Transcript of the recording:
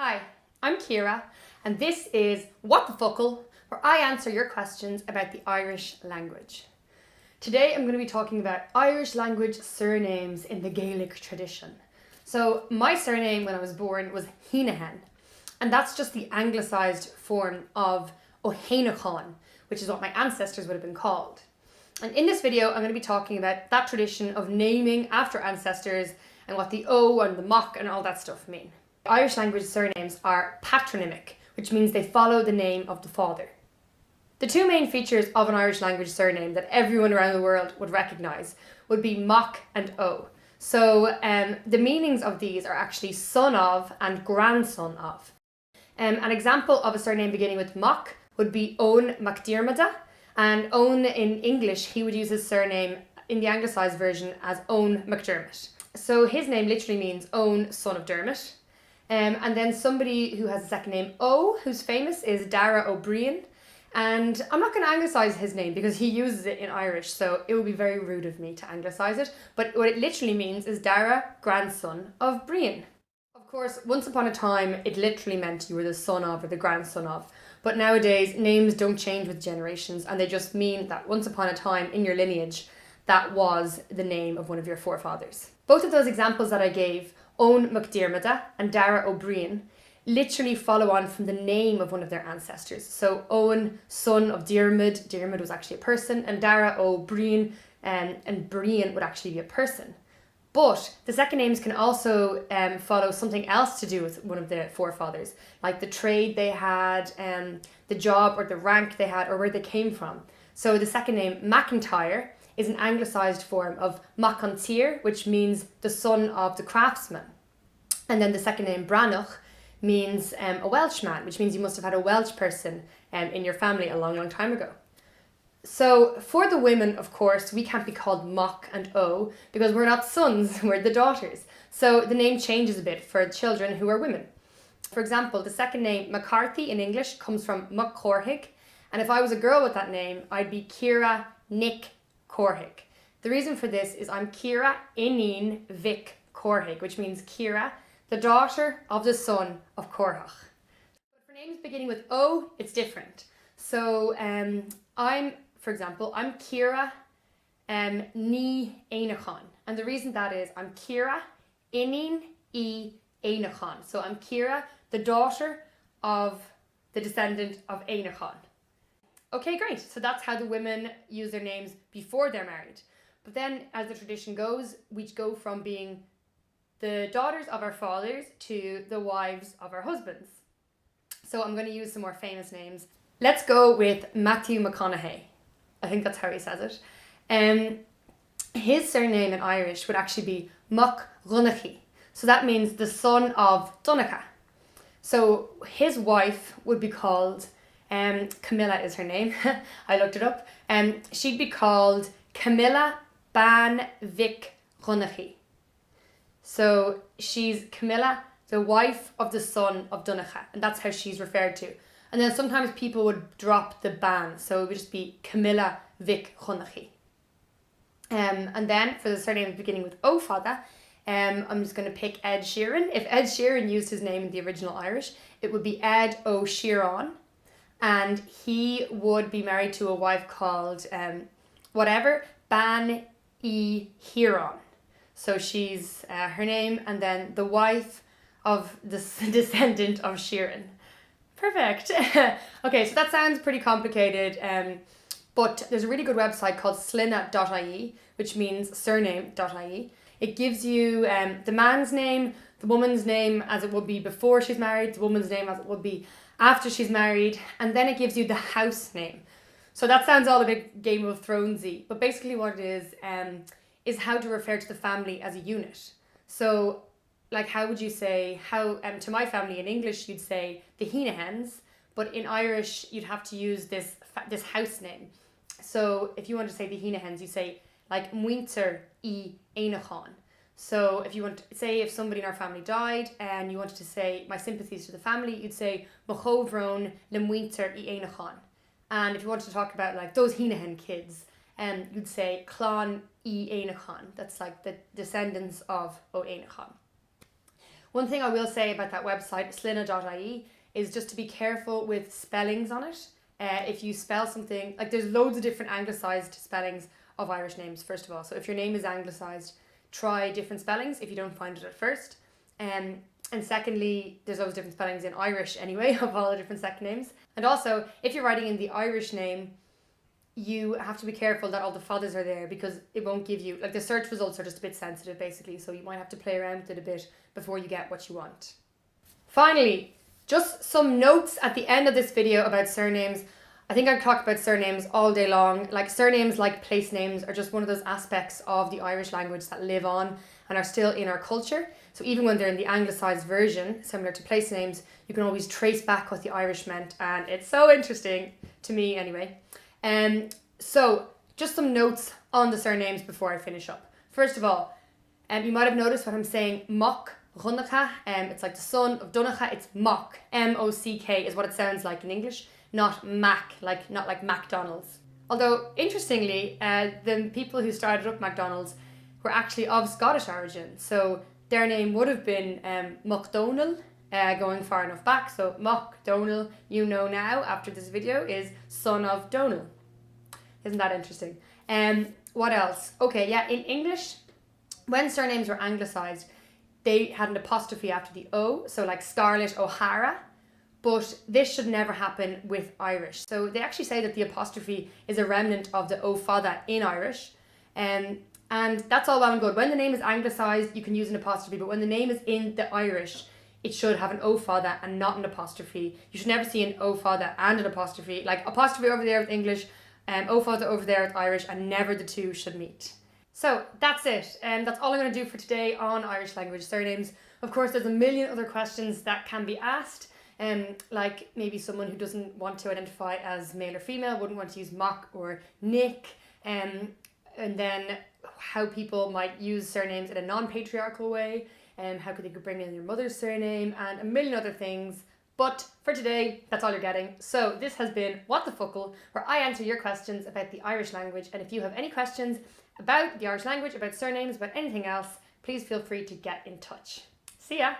Hi, I'm Ciara, and this is What the Fuckle, where I answer your questions about the Irish language. Today I'm going to be talking about Irish language surnames in the Gaelic tradition. So my surname when I was born was Heenahan, and that's just the anglicised form of O'Hainachan, which is what my ancestors would have been called. And in this video I'm going to be talking about that tradition of naming after ancestors and what the O and the mock and all that stuff mean. Irish language surnames are patronymic, which means they follow the name of the father. The two main features of an Irish language surname that everyone around the world would recognise would be mock and O. So the meanings of these are actually son of and grandson of. An example of a surname beginning with mock would be Eoghan Mac Diarmada, and Eoghan in English, he would use his surname in the anglicised version as Eoghan McDermott. So his name literally means Eoghan, son of Dermot. And then somebody who has a second name O, who's famous, is Dara Ó Briain. And I'm not going to anglicise his name because he uses it in Irish, so it would be very rude of me to anglicise it. But what it literally means is Dara, grandson of Briain. Of course, once upon a time, it literally meant you were the son of or the grandson of. But nowadays, names don't change with generations, and they just mean that once upon a time in your lineage, that was the name of one of your forefathers. Both of those examples that I gave, Eoghan Mac Diarmada and Dara Ó Briain, literally follow on from the name of one of their ancestors. So Eoghan, son of Diarmid, Diarmid was actually a person, and Dara Ó Briain, and Briain would actually be a person. But the second names can also follow something else to do with one of the forefathers, like the trade they had, the job or the rank they had, or where they came from. So the second name, McIntyre, is an anglicised form of Macantyr, which means the son of the craftsman. And then the second name, Branach, means a Welshman, which means you must have had a Welsh person in your family a long, long time ago. So for the women, of course, we can't be called Mock and O because we're not sons, we're the daughters. So the name changes a bit for children who are women. For example, the second name, McCarthy in English, comes from McCorhig. And if I was a girl with that name, I'd be Ciara Ní É. The reason for this is I'm Ciara Inin Vic Corhig, which means Ciara, the daughter of the son of Corhach. But for names beginning with O, it's different. So for example, I'm Ciara Ní É. And the reason that is I'm Ciara Inin É. So I'm Ciara, the daughter of the descendant of Éanachan. Okay, great. So that's how the women use their names before they're married. But then, as the tradition goes, we go from being the daughters of our fathers to the wives of our husbands. So I'm going to use some more famous names. Let's go with Matthew McConaughey. I think that's how he says it. His surname in Irish would actually be Mac Dhonnchaidh. So that means the son of Dhonnchaidh. So his wife would be called... Camilla is her name. I looked it up. She'd be called Camilla Ban Vic Dhonnchaidh. So she's Camilla, the wife of the son of Dhonnchaidh, and that's how she's referred to. And then sometimes people would drop the ban, so it would just be Camilla Vic Dhonnchaidh. And then for the surname beginning with O Fada, I'm just going to pick Ed Sheeran. If Ed Sheeran used his name in the original Irish, it would be Ed Ó Sheeran. And he would be married to a wife called Ban E Huron. So she's her name, and then the wife of the descendant of Sheeran. Perfect. Okay, so that sounds pretty complicated, but there's a really good website called sloinne.ie, which means surname.ie. It gives you the man's name, the woman's name as it would be before she's married, the woman's name as it would be after she's married, and then it gives you the house name. So that sounds all a bit Game of Thronesy, but basically what it is how to refer to the family as a unit. So, like, how would you say, to my family in English, you'd say the Heenahans, but in Irish, you'd have to use this house name. So if you want to say the Heenahans, you say, like, Muintir I Éanachan. So if you want to say, if somebody in our family died and you wanted to say my sympathies to the family, you'd say Machovron le Muintir I Éanachan. And if you wanted to talk about like those Heenahan kids, you'd say Clon I Éanachan. That's like the descendants of O Éanachan. One thing I will say about that website, sloinne.ie, is just to be careful with spellings on it. If you spell something, like there's loads of different anglicised spellings of Irish names, first of all. So if your name is anglicised, try different spellings if you don't find it at first. And secondly, there's always different spellings in Irish anyway of all the different second names. And also, if you're writing in the Irish name, you have to be careful that all the fathers are there, because it won't give you, like the search results are just a bit sensitive basically, so you might have to play around with it a bit before you get what you want. Finally, just some notes at the end of this video about surnames. I think I've talked about surnames all day long. Like surnames, like place names, are just one of those aspects of the Irish language that live on and are still in our culture. So even when they're in the anglicised version, similar to place names, you can always trace back what the Irish meant, and it's so interesting to me anyway. So just some notes on the surnames before I finish up. First of all, you might have noticed when I'm saying Mac Dhonnchaidh, it's like the son of Dhonnchaidh, it's Mac, M-O-C-K is what it sounds like in English, not Mac, not like McDonald's. Although, interestingly, the people who started up McDonald's were actually of Scottish origin, so their name would have been McDonald, going far enough back. So McDonald, you know now after this video, is son of Donald. Isn't that interesting? What else? Okay, yeah, in English, when surnames were anglicised, they had an apostrophe after the O, so like Scarlett O'Hara, but this should never happen with Irish. So they actually say that the apostrophe is a remnant of the O father in Irish, and that's all well and good. When the name is anglicised, you can use an apostrophe, but when the name is in the Irish, it should have an O father and not an apostrophe. You should never see an O father and an apostrophe, like apostrophe over there with English, O father over there with Irish, and never the two should meet. So that's it, and that's all I'm going to do for today on Irish language surnames. Of course, there's a million other questions that can be asked, like maybe someone who doesn't want to identify as male or female wouldn't want to use Mac or Nick, and then how people might use surnames in a non-patriarchal way, and how they could bring in your mother's surname, and a million other things. But for today, that's all you're getting. So this has been What the Fuckle, where I answer your questions about the Irish language. And if you have any questions about the Irish language, about surnames, about anything else, please feel free to get in touch. See ya!